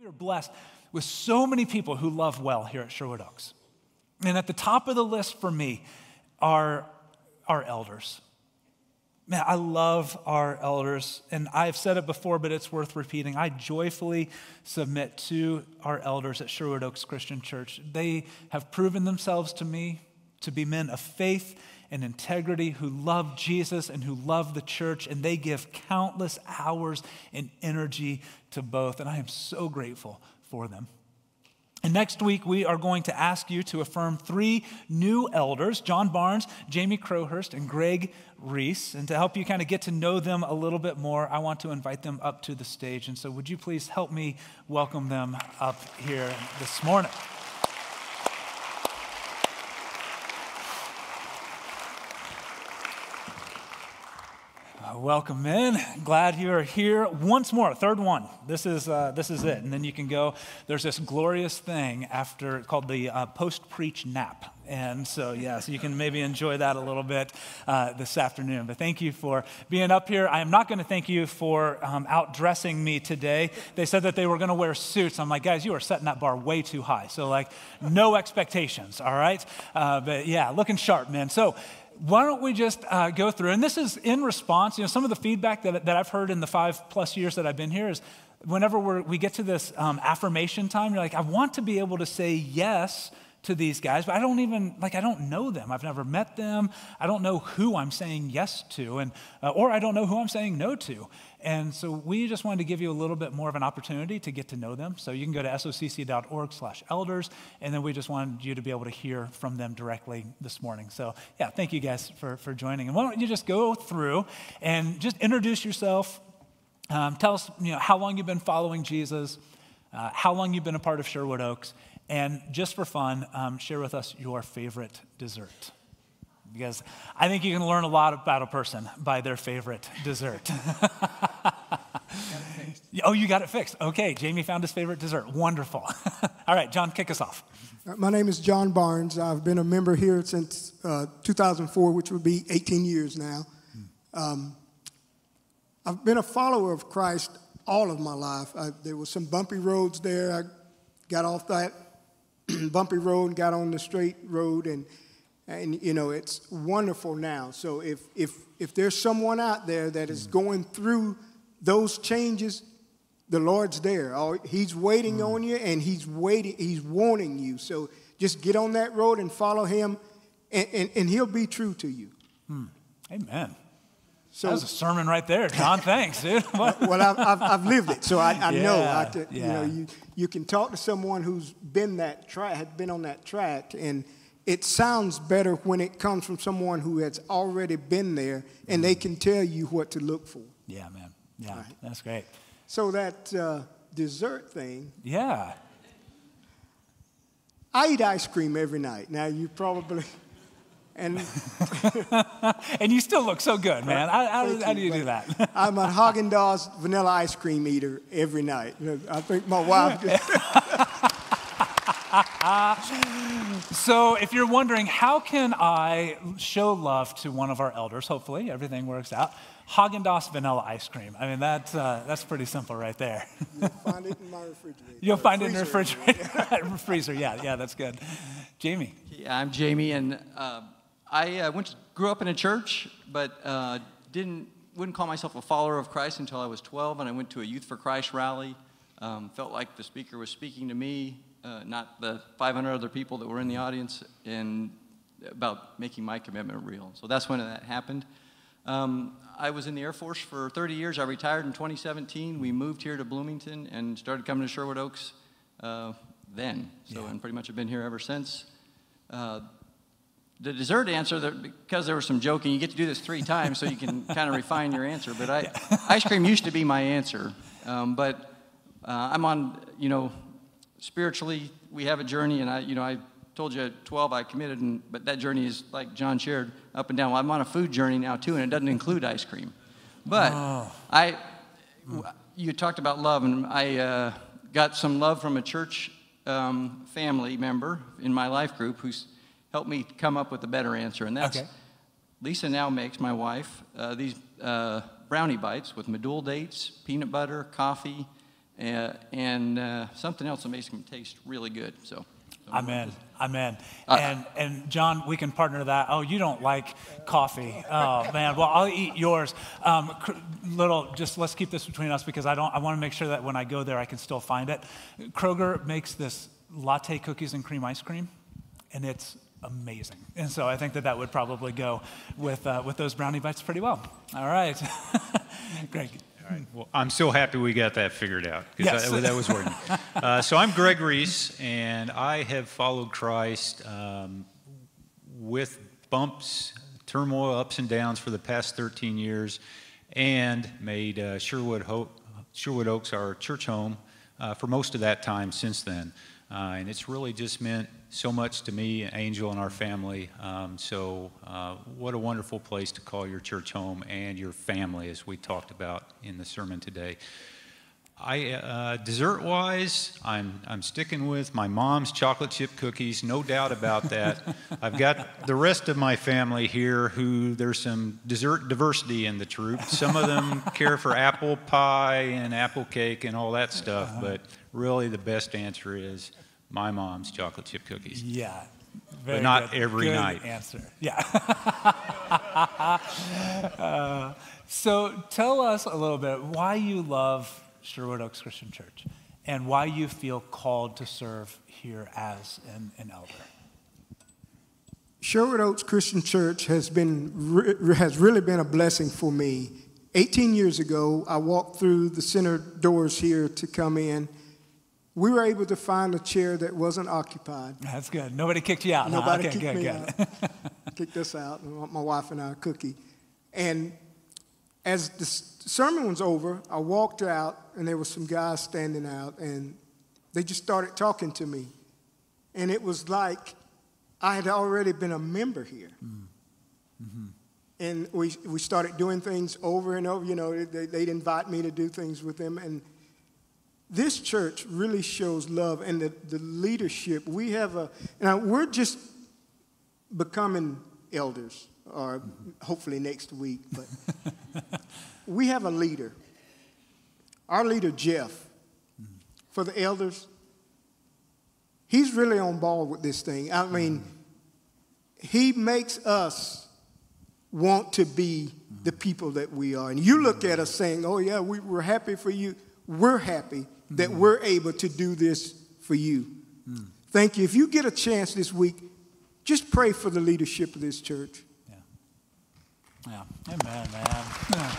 We are blessed with so many people who love well here at Sherwood Oaks. And at the top of the list for me are our elders. Man, I love our elders, and I've said it before, but it's worth repeating. I joyfully submit to our elders at Sherwood Oaks Christian Church. They have proven themselves to me to be men of faith and integrity who love Jesus and who love the church, and they give countless hours and energy to both, and I am so grateful for them. And next week, we are going to ask you to affirm 3 new elders, John Barnes, Jamie Crowhurst, and Greg Reece. And to help you kind of get to know them a little bit more, I want to invite them up to the stage. And so would you please help me welcome them up here this morning? Welcome, men. Glad you are here once more. Third one. This is it, and then you can go. There's this glorious thing after called the post-preach nap, and so so you can maybe enjoy that a little bit this afternoon. But thank you for being up here. I am not going to thank you for outdressing me today. They said that they were going to wear suits. I'm like, guys, you are setting that bar way too high. So no expectations. All right, but yeah, looking sharp, man. So why don't we just go through, and this is in response, some of the feedback that I've heard in the 5+ years that I've been here is whenever we get to this affirmation time, you're like, I want to be able to say yes to these guys, but I don't know them. I've never met them. I don't know who I'm saying yes to, and or I don't know who I'm saying no to. And so we just wanted to give you a little bit more of an opportunity to get to know them. So you can go to socc.org/elders, and then we just wanted you to be able to hear from them directly this morning. So yeah, thank you guys for joining. And why don't you just go through and just introduce yourself. Tell us how long you've been following Jesus, how long you've been a part of Sherwood Oaks, and just for fun, share with us your favorite dessert. Because I think you can learn a lot about a person by their favorite dessert. Oh, you got it fixed. Okay, Jamie found his favorite dessert. Wonderful. All right, John, kick us off. My name is John Barnes. I've been a member here since 2004, which would be 18 years now. I've been a follower of Christ all of my life. There were some bumpy roads there. I got off that bumpy road and got on the straight road, and it's wonderful now. So if there's someone out there that is going through those changes, the Lord's there. He's waiting on you, and He's wanting you. So just get on that road and follow Him, and He'll be true to you. Amen. So, that was a sermon right there, John. Thanks, dude. Well, I've lived it, so I know. You can talk to someone who's been on that track, and it sounds better when it comes from someone who has already been there, and they can tell you what to look for. Yeah, man. Yeah, right. That's great. So that dessert thing. Yeah. I eat ice cream every night. Now, you probably... And you still look so good, man. How do you do that? I'm a Haagen-Dazs vanilla ice cream eater every night. I think my wife So if you're wondering, how can I show love to one of our elders? Hopefully everything works out. Haagen-Dazs vanilla ice cream. I mean, that's pretty simple right there. You'll find it in my refrigerator. You'll find it in the refrigerator. Freezer, yeah, that's good. Jamie. Yeah, I'm Jamie, and I grew up in a church, but wouldn't call myself a follower of Christ until I was 12, and I went to a Youth for Christ rally. Felt like the speaker was speaking to me, not the 500 other people that were in the audience, and about making my commitment real. So that's when that happened. I was in the Air Force for 30 years. I retired in 2017. We moved here to Bloomington and started coming to Sherwood Oaks then. And pretty much have been here ever since. The dessert answer, because there was some joking, you get to do this 3 times so you can kind of refine your answer. But ice cream used to be my answer. But I'm on, spiritually, we have a journey, and I told you at 12 I committed, but that journey is, like John shared, up and down. Well, I'm on a food journey now, too, and it doesn't include ice cream. But you talked about love, and I got some love from a church family member in my life group who's helped me come up with a better answer, and that's Lisa now makes, my wife, these brownie bites with medjool dates, peanut butter, coffee, and something else that makes them taste really good. So. Amen. And John, we can partner that. Oh, you don't like coffee. Oh, man. Well, I'll eat yours. Let's keep this between us because I want to make sure that when I go there, I can still find it. Kroger makes this latte cookies and cream ice cream, and it's amazing. And so I think that would probably go with those brownie bites pretty well. All right. Greg. All right. Well, I'm so happy we got that figured out because that was working. So I'm Greg Reece, and I have followed Christ with bumps, turmoil, ups and downs for the past 13 years, and made Sherwood Oaks our church home for most of that time since then. And it's really just meant so much to me, Angel, and our family. What a wonderful place to call your church home and your family, as we talked about in the sermon today. Dessert-wise, I'm sticking with my mom's chocolate chip cookies, no doubt about that. I've got the rest of my family here who there's some dessert diversity in the troop. Some of them care for apple pie and apple cake and all that stuff, but really the best answer is my mom's chocolate chip cookies. Yeah. But not every night. Good answer. Yeah. So tell us a little bit why you love Sherwood Oaks Christian Church and why you feel called to serve here as an elder. Sherwood Oaks Christian Church has really been a blessing for me. 18 years ago, I walked through the center doors here to come in. We were able to find a chair that wasn't occupied. That's good. Nobody kicked you out. Nobody kicked me out. Kicked us out, my wife and I, a cookie. And as the sermon was over, I walked out, and there were some guys standing out, and they just started talking to me. And it was like I had already been a member here. Mm-hmm. And we started doing things over and over. You know, they'd invite me to do things with them. And this church really shows love, and the leadership. We have now we're just becoming elders, or hopefully next week, but we have a leader. Our leader, Jeff, for the elders, he's really on board with this thing. I mean, he makes us want to be the people that we are. And you look at us saying, oh, yeah, we're happy for you. We're happy that we're able to do this for you. Thank you. If you get a chance this week, just pray for the leadership of this church. Yeah. Amen, man. Yeah.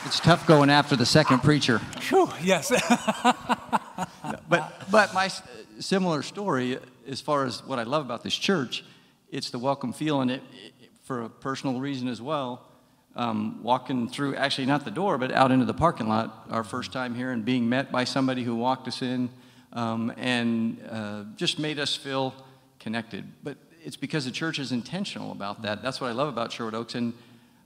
It's tough going after the second preacher. Whew, yes. But my similar story, as far as what I love about this church, it's the welcome feel, and it for a personal reason as well. Walking through, actually not the door, but out into the parking lot, our first time here, and being met by somebody who walked us in and just made us feel connected. But it's because the church is intentional about that. That's what I love about Sherwood Oaks. And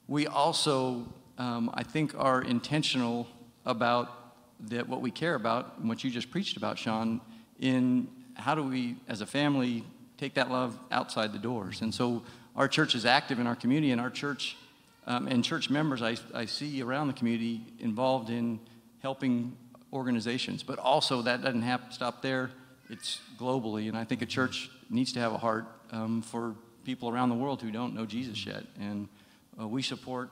we also, I think, are intentional about what we care about, and what you just preached about, Sean, in how do we, as a family, take that love outside the doors. And so our church is active in our community, and our church and church members I see around the community involved in helping organizations. But also that doesn't have to stop there. It's globally, and I think a church needs to have a heart for people around the world who don't know Jesus yet. And we support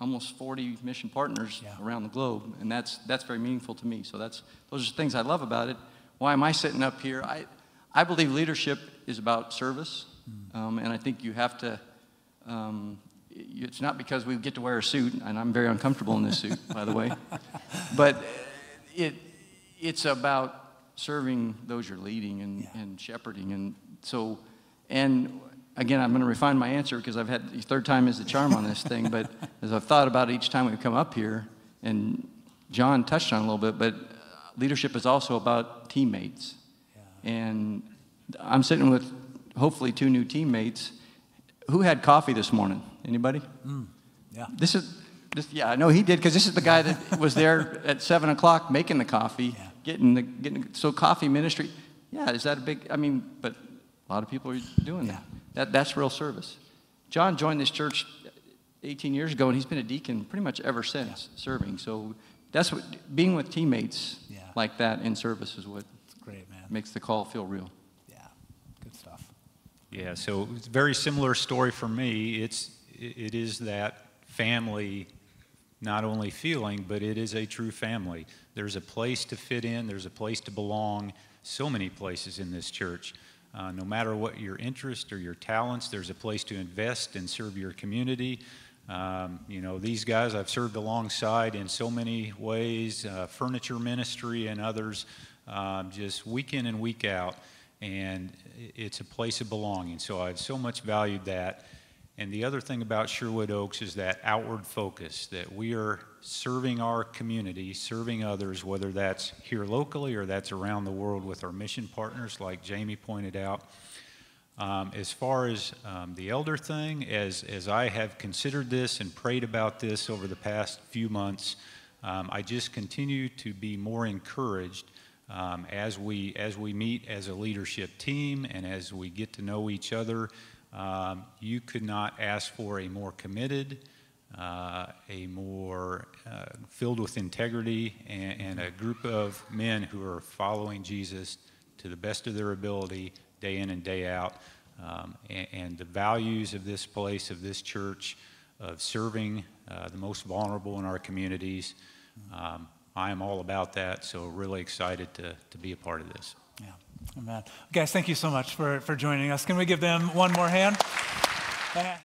almost 40 mission partners around the globe, and that's very meaningful to me. So those are things I love about it. Why am I sitting up here? I believe leadership is about service, and I think you have to. It's not because we get to wear a suit, and I'm very uncomfortable in this suit, by the way, but it's about serving those you're leading and shepherding. And so, and again, I'm going to refine my answer because I've had the third time is the charm on this thing, but as I've thought about it each time we've come up here, and John touched on it a little bit, but leadership is also about teammates. Yeah. And I'm sitting with hopefully 2 new teammates. Who had coffee this morning? Anybody? Yeah. Yeah, I know he did, because this is the guy that was there at 7 o'clock making the coffee, getting so coffee ministry. Yeah, is that a big? I mean, but a lot of people are doing that. That's real service. John joined this church 18 years ago, and he's been a deacon pretty much ever since serving. So that's what, being with teammates Yeah. like that in service is what It's great, man. makes the call feel real. Yeah, good stuff. Yeah, so it's a very similar story for me. It is that family, not only feeling, but it is a true family. There's a place to fit in. There's a place to belong. So many places in this church. No matter what your interest or your talents, there's a place to invest and serve your community. These guys I've served alongside in so many ways, furniture ministry and others, just week in and week out, and it's a place of belonging. So I've so much valued that. And the other thing about Sherwood Oaks is that outward focus, that we are serving our community, serving others, whether that's here locally or that's around the world with our mission partners, like Jamie pointed out. As far as the elder thing, as I have considered this and prayed about this over the past few months, I just continue to be more encouraged as we meet as a leadership team and as we get to know each other. You could not ask for a more committed, a more filled with integrity, and a group of men who are following Jesus to the best of their ability, day in and day out. And the values of this place, of this church, of serving the most vulnerable in our communities, I am all about that, so really excited to be a part of this. Yeah, amen. Guys, thank you so much for joining us. Can we give them one more hand?